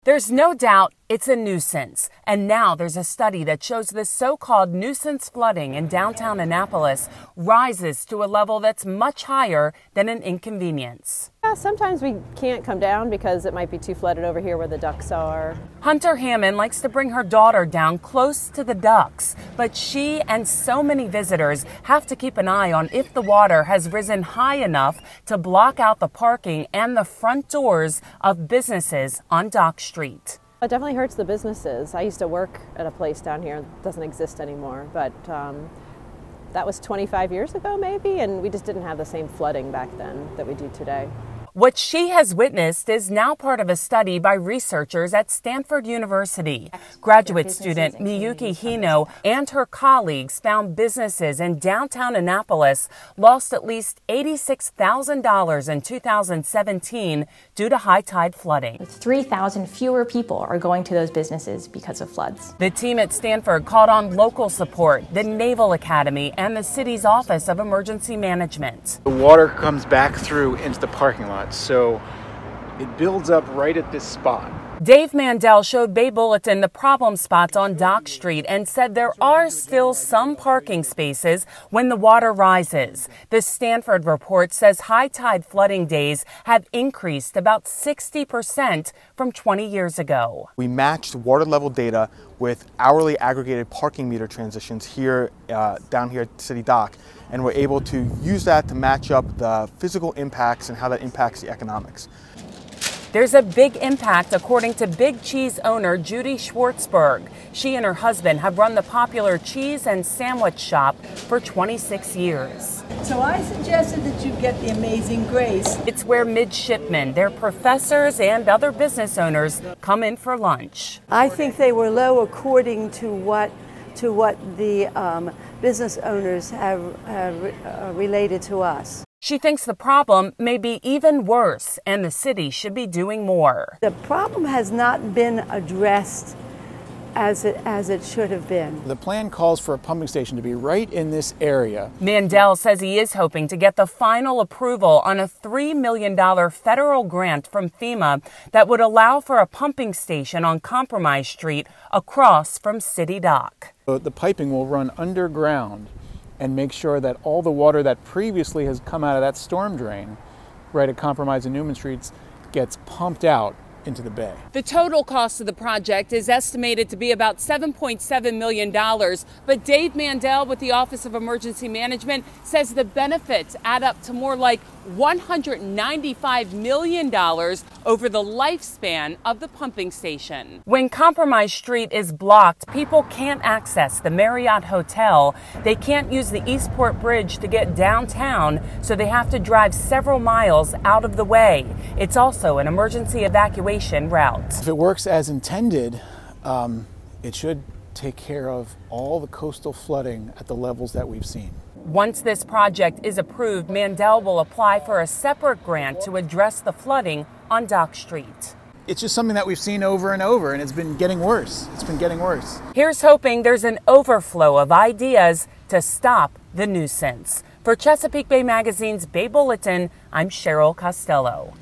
There's no doubt it's a nuisance, and now there's a study that shows this so-called nuisance flooding in downtown Annapolis rises to a level that's much higher than an inconvenience. Sometimes we can't come down because it might be too flooded over here where the ducks are. Hunter Hammond likes to bring her daughter down close to the ducks, but she and so many visitors have to keep an eye on if the water has risen high enough to block out the parking and the front doors of businesses on Dock Street. It definitely hurts the businesses. I used to work at a place down here that doesn't exist anymore, but that was 25 years ago maybe, and we just didn't have the same flooding back then that we do today. What she has witnessed is now part of a study by researchers at Stanford University. Graduate student Miyuki Hino and her colleagues found businesses in downtown Annapolis lost at least $86,000 in 2017 due to high tide flooding. 3,000 fewer people are going to those businesses because of floods. The team at Stanford called on local support, the Naval Academy, and the city's Office of Emergency Management. The water comes back through into the parking lot. So it builds up right at this spot. Dave Mandel showed Bay Bulletin the problem spots on Dock Street and said there are still some parking spaces when the water rises. The Stanford report says high tide flooding days have increased about 60% from 20 years ago. We matched water level data with hourly aggregated parking meter transitions here down here at City Dock, and we're able to use that to match up the physical impacts and how that impacts the economics. There's a big impact, according to Big Cheese owner Judy Schwartzberg. She and her husband have run the popular cheese and sandwich shop for 26 years. So I suggested that you get the Amazing Grace. It's where midshipmen, their professors, and other business owners come in for lunch. I think they were low according to what the business owners have related to us. She thinks the problem may be even worse and the city should be doing more. The problem has not been addressed as it should have been. The plan calls for a pumping station to be right in this area. Mandel says he is hoping to get the final approval on a $3 million federal grant from FEMA that would allow for a pumping station on Compromise Street across from City Dock. The piping will run underground and make sure that all the water that previously has come out of that storm drain right at Compromise and Newman Streets gets pumped out into the bay. The total cost of the project is estimated to be about $7.7 million, but Dave Mandel with the Office of Emergency Management says the benefits add up to more like $195 million over the lifespan of the pumping station. When Compromise Street is blocked, people can't access the Marriott Hotel. They can't use the Eastport Bridge to get downtown, so they have to drive several miles out of the way. It's also an emergency evacuation route. If it works as intended, it should take care of all the coastal flooding at the levels that we've seen. Once this project is approved, Mandel will apply for a separate grant to address the flooding on Dock Street. It's just something that we've seen over and over, and it's been getting worse. It's been getting worse. Here's hoping there's an overflow of ideas to stop the nuisance. For Chesapeake Bay Magazine's Bay Bulletin, I'm Cheryl Costello.